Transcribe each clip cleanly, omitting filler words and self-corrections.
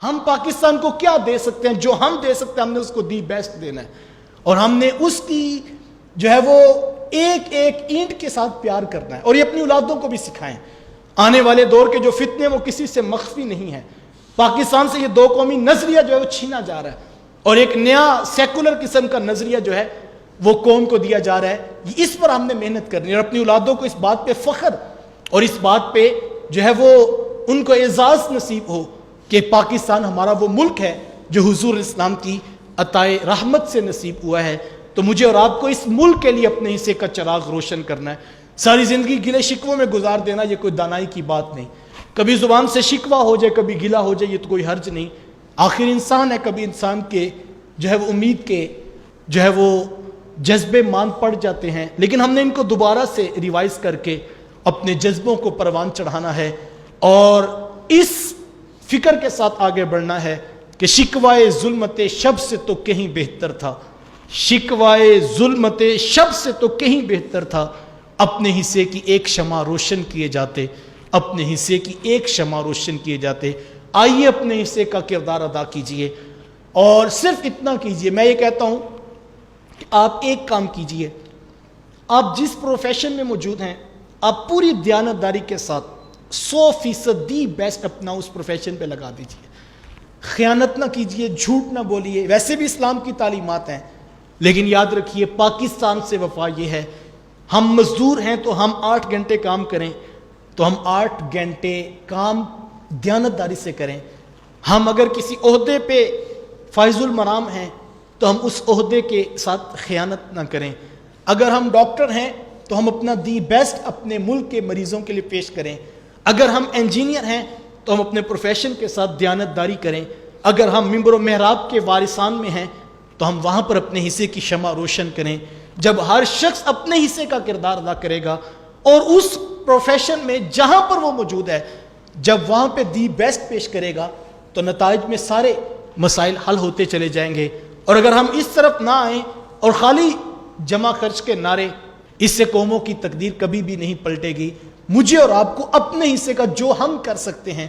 ہم پاکستان کو کیا دے سکتے ہیں؟ جو ہم دے سکتے ہیں ہم نے اس کو دی بیسٹ دینا ہے، اور ہم نے اس کی جو ہے وہ ایک ایک اینٹ کے ساتھ پیار کرنا ہے، اور یہ اپنی اولادوں کو بھی سکھائیں۔ آنے والے دور کے جو فتنے وہ کسی سے مخفی نہیں ہیں۔ پاکستان سے یہ دو قومی نظریہ جو ہے وہ چھینا جا رہا ہے، اور ایک نیا سیکولر قسم کا نظریہ جو ہے وہ قوم کو دیا جا رہا ہے۔ اس پر ہم نے محنت کرنی ہے، اور اپنی اولادوں کو اس بات پہ فخر اور اس بات پہ جو ہے وہ ان کو اعزاز نصیب ہو کہ پاکستان ہمارا وہ ملک ہے جو حضور اسلام کی عطائے رحمت سے نصیب ہوا ہے۔ تو مجھے اور آپ کو اس ملک کے لیے اپنے حصے کا چراغ روشن کرنا ہے۔ ساری زندگی گلے شکووں میں گزار دینا یہ کوئی دانائی کی بات نہیں۔ کبھی زبان سے شکوہ ہو جائے، کبھی گلہ ہو جائے، یہ تو کوئی حرج نہیں۔ آخر انسان ہے، کبھی انسان کے جو ہے وہ امید کے جو ہے وہ جذبے مان پڑ جاتے ہیں، لیکن ہم نے ان کو دوبارہ سے ریوائز کر کے اپنے جذبوں کو پروان چڑھانا ہے، اور اس فکر کے ساتھ آگے بڑھنا ہے کہ شکوائے ظلمت شب سے تو کہیں بہتر تھا، شکوائے ظلمت شب سے تو کہیں بہتر تھا، اپنے حصے کی ایک شمع روشن کیے جاتے، اپنے حصے کی ایک شمع روشن کیے جاتے۔ آئیے اپنے حصے کا کردار ادا کیجئے، اور صرف اتنا کیجئے۔ میں یہ کہتا ہوں کہ آپ ایک کام کیجئے، آپ جس پروفیشن میں موجود ہیں آپ پوری دیانتداری کے ساتھ 100% دی بیسٹ اپنا اس پروفیشن پہ لگا دیجئے۔ خیانت نہ کیجئے، جھوٹ نہ بولیے، ویسے بھی اسلام کی تعلیمات ہیں، لیکن یاد رکھیے پاکستان سے وفا یہ ہے، ہم مزدور ہیں تو ہم 8 گھنٹے کام کریں تو ہم 8 گھنٹے کام دیانتداری سے کریں۔ ہم اگر کسی عہدے پہ فائز المرام ہیں تو ہم اس عہدے کے ساتھ خیانت نہ کریں۔ اگر ہم ڈاکٹر ہیں تو ہم اپنا دی بیسٹ اپنے ملک کے مریضوں کے لیے پیش کریں۔ اگر ہم انجینئر ہیں تو ہم اپنے پروفیشن کے ساتھ دیانتداری کریں۔ اگر ہم ممبر و محراب کے وارثان میں ہیں تو ہم وہاں پر اپنے حصے کی شمع روشن کریں۔ جب ہر شخص اپنے حصے کا کردار ادا کرے گا اور اس پروفیشن میں جہاں پر وہ موجود ہے جب وہاں پہ دی بیسٹ پیش کرے گا تو نتائج میں سارے مسائل حل ہوتے چلے جائیں گے۔ اور اگر ہم اس طرف نہ آئیں اور خالی جمع خرچ کے نعرے، اس سے قوموں کی تقدیر کبھی بھی نہیں پلٹے گی۔ مجھے اور آپ کو اپنے حصے کا جو ہم کر سکتے ہیں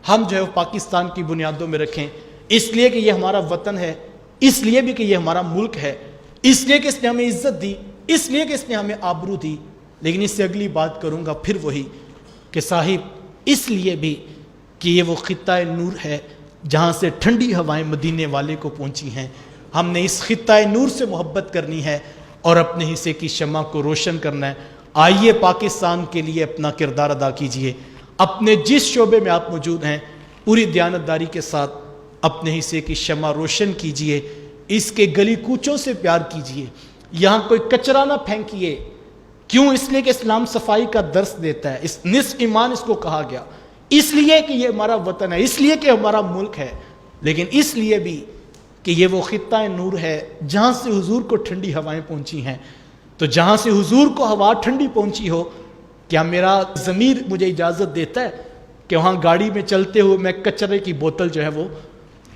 ہم جو ہے پاکستان کی بنیادوں میں رکھیں، اس لیے کہ یہ ہمارا وطن ہے، اس لیے بھی کہ یہ ہمارا ملک ہے، اس لیے کہ اس نے ہمیں عزت دی، اس لیے کہ اس نے ہمیں آبرو دی۔ لیکن اس سے اگلی بات کروں گا پھر وہی کہ صاحب اس لیے بھی کہ یہ وہ خطہ نور ہے جہاں سے ٹھنڈی ہوائیں مدینے والے کو پہنچی ہیں۔ ہم نے اس خطہ نور سے محبت کرنی ہے اور اپنے حصے کی شمع کو روشن کرنا ہے۔ آئیے پاکستان کے لیے اپنا کردار ادا کیجئے، اپنے جس شعبے میں آپ موجود ہیں پوری دیانتداری کے ساتھ اپنے حصے کی شمع روشن کیجئے، اس کے گلی کوچوں سے پیار کیجئے، یہاں کوئی کچرا نہ پھینکیے۔ کیوں؟ اس لیے کہ اسلام صفائی کا درس دیتا ہے، اس نصف ایمان اس کو کہا گیا، اس لیے کہ یہ ہمارا وطن ہے، اس لیے کہ ہمارا ملک ہے، لیکن اس لیے بھی کہ یہ وہ خطہ نور ہے جہاں سے حضور کو ٹھنڈی ہوائیں پہنچی ہیں۔ تو جہاں سے حضور کو ہوا ٹھنڈی پہنچی ہو، کیا میرا ضمیر مجھے اجازت دیتا ہے کہ وہاں گاڑی میں چلتے ہوئے میں کچرے کی بوتل جو ہے وہ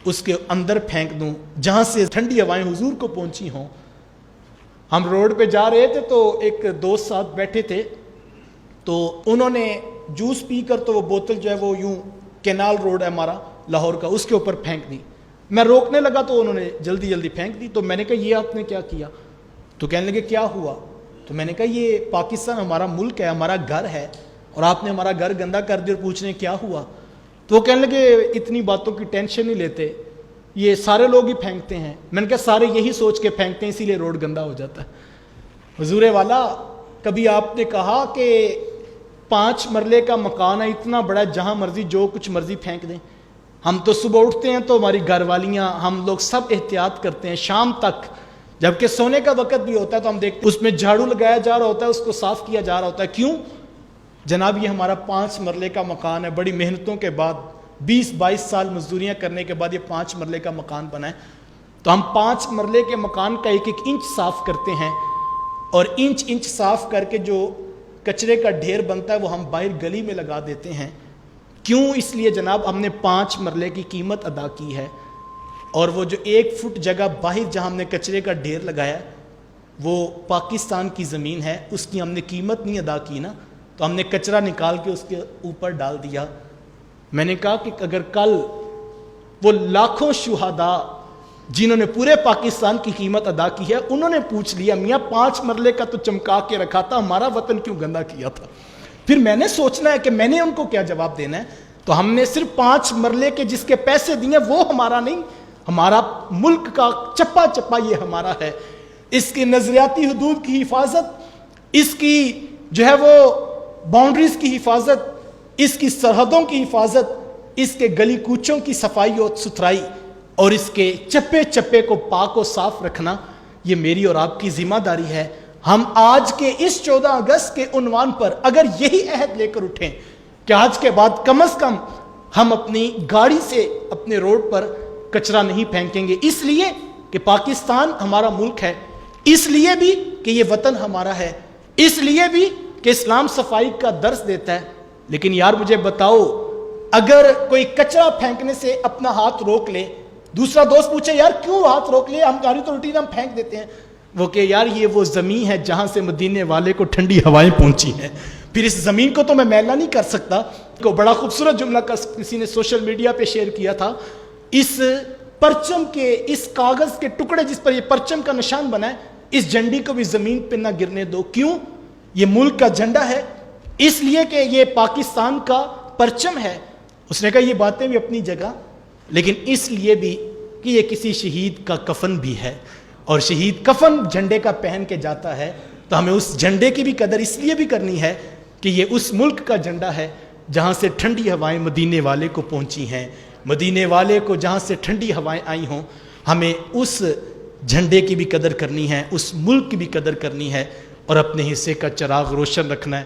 اس کے اندر پھینک دوں جہاں سے ٹھنڈی ہوائیں حضور کو پہنچی ہوں؟ ہم روڈ پہ جا رہے تھے تو ایک دوست ساتھ بیٹھے تھے، تو انہوں نے جوس پی کر تو وہ بوتل جو ہے وہ یوں کینال روڈ ہے ہمارا لاہور کا، اس کے اوپر پھینک دی۔ میں روکنے لگا تو انہوں نے جلدی جلدی پھینک دی۔ تو میں نے کہا یہ آپ نے کیا کیا؟ تو کہنے لگے کیا ہوا؟ تو میں نے کہا یہ پاکستان ہمارا ملک ہے، ہمارا گھر ہے، اور آپ نے ہمارا گھر گندا کر دیا اور پوچھ رہے ہیں کیا ہوا؟ تو وہ کہنے لگے اتنی باتوں کی ٹینشن نہیں لیتے، یہ سارے لوگ ہی پھینکتے ہیں۔ میں نے کہا سارے یہی سوچ کے پھینکتے ہیں اسی لیے روڈ گندا ہو جاتا ہے۔ حضور والا، کبھی آپ نے کہا کہ 5 مرلے کا مکان ہے اتنا بڑا جہاں مرضی جو کچھ مرضی پھینک دیں؟ ہم تو صبح اٹھتے ہیں تو ہماری گھر والیاں ہم لوگ سب احتیاط کرتے ہیں شام تک، جبکہ سونے کا وقت بھی ہوتا ہے تو ہم دیکھتے ہیں اس میں جھاڑو لگایا جا رہا ہوتا ہے، اس کو صاف کیا جا رہا ہوتا ہے۔ کیوں؟ جناب یہ ہمارا 5 مرلے کا مکان ہے، بڑی محنتوں کے بعد 20-22 سال مزدوریاں کرنے کے بعد یہ 5 مرلے کا مکان بنا ہے۔ تو ہم 5 مرلے کے مکان کا ایک ایک انچ صاف کرتے ہیں، اور انچ انچ صاف کر کے جو کچرے کا ڈھیر بنتا ہے وہ ہم باہر گلی میں لگا دیتے ہیں۔ کیوں؟ اس لیے جناب ہم نے 5 مرلے کی قیمت ادا کی ہے، اور وہ جو 1 فٹ جگہ باہر جہاں ہم نے کچرے کا ڈھیر لگایا وہ پاکستان کی زمین ہے، اس کی ہم نے قیمت نہیں ادا کی نا، تو ہم نے کچرا نکال کے اس کے اوپر ڈال دیا۔ میں نے کہا کہ اگر کل وہ لاکھوں شہداء جنہوں نے پورے پاکستان کی قیمت ادا کی ہے، انہوں نے پوچھ لیا میاں 5 مرلے کا تو چمکا کے رکھا تھا، ہمارا وطن کیوں گندا کیا تھا؟ پھر میں نے سوچنا ہے کہ میں نے ان کو کیا جواب دینا ہے. تو ہم نے صرف 5 مرلے کے جس کے پیسے دیے وہ ہمارا نہیں، ہمارا ملک کا چپا چپا یہ ہمارا ہے. اس کی نظریاتی حدود کی حفاظت، اس کی جو ہے وہ باؤنڈریز کی حفاظت، اس کی سرحدوں کی حفاظت، اس کے گلی کوچوں کی صفائی اور ستھرائی، اور اس کے چپے چپے کو پاک و صاف رکھنا، یہ میری اور آپ کی ذمہ داری ہے. ہم آج کے اس 14 اگست کے عنوان پر اگر یہی عہد لے کر اٹھیں کہ آج کے بعد کم از کم ہم اپنی گاڑی سے اپنے روڈ پر کچرا نہیں پھینکیں گے، اس لیے کہ پاکستان ہمارا ملک ہے، اس لیے بھی کہ یہ وطن ہمارا ہے، اس لیے بھی کہ اسلام صفائی کا درس دیتا ہے. لیکن یار مجھے بتاؤ، اگر کوئی کچرا پھینکنے سے اپنا ہاتھ روک لے، دوسرا دوست پوچھے یار کیوں ہاتھ روک لے، ہم گاڑی تو روٹین ہم پھینک دیتے ہیں، وہ کہ یار یہ وہ زمین ہے جہاں سے مدینے والے کو ٹھنڈی ہوائیں پہنچی ہیں، پھر اس زمین کو تو میں میلا نہیں کر سکتا. کو بڑا خوبصورت جملہ کسی نے سوشل میڈیا پہ شیئر کیا تھا، اس پرچم کے، اس کاغذ کے ٹکڑے جس پر یہ پرچم کا نشان بنا ہے، اس جھنڈی کو بھی زمین پہ نہ گرنے دو. کیوں؟ یہ ملک کا جھنڈا ہے، اس لیے کہ یہ پاکستان کا پرچم ہے. اس نے کہا یہ باتیں بھی اپنی جگہ، لیکن اس لیے بھی کہ یہ کسی شہید کا کفن بھی ہے، اور شہید کفن جھنڈے کا پہن کے جاتا ہے، تو ہمیں اس جھنڈے کی بھی قدر اس لیے بھی کرنی ہے کہ یہ اس ملک کا جھنڈا ہے جہاں سے ٹھنڈی ہوائیں مدینے والے کو پہنچی ہیں. مدینے والے کو جہاں سے ٹھنڈی ہوائیں آئی ہوں، ہمیں اس جھنڈے کی بھی قدر کرنی ہے، اس ملک کی بھی قدر کرنی ہے، اور اپنے حصے کا چراغ روشن رکھنا ہے.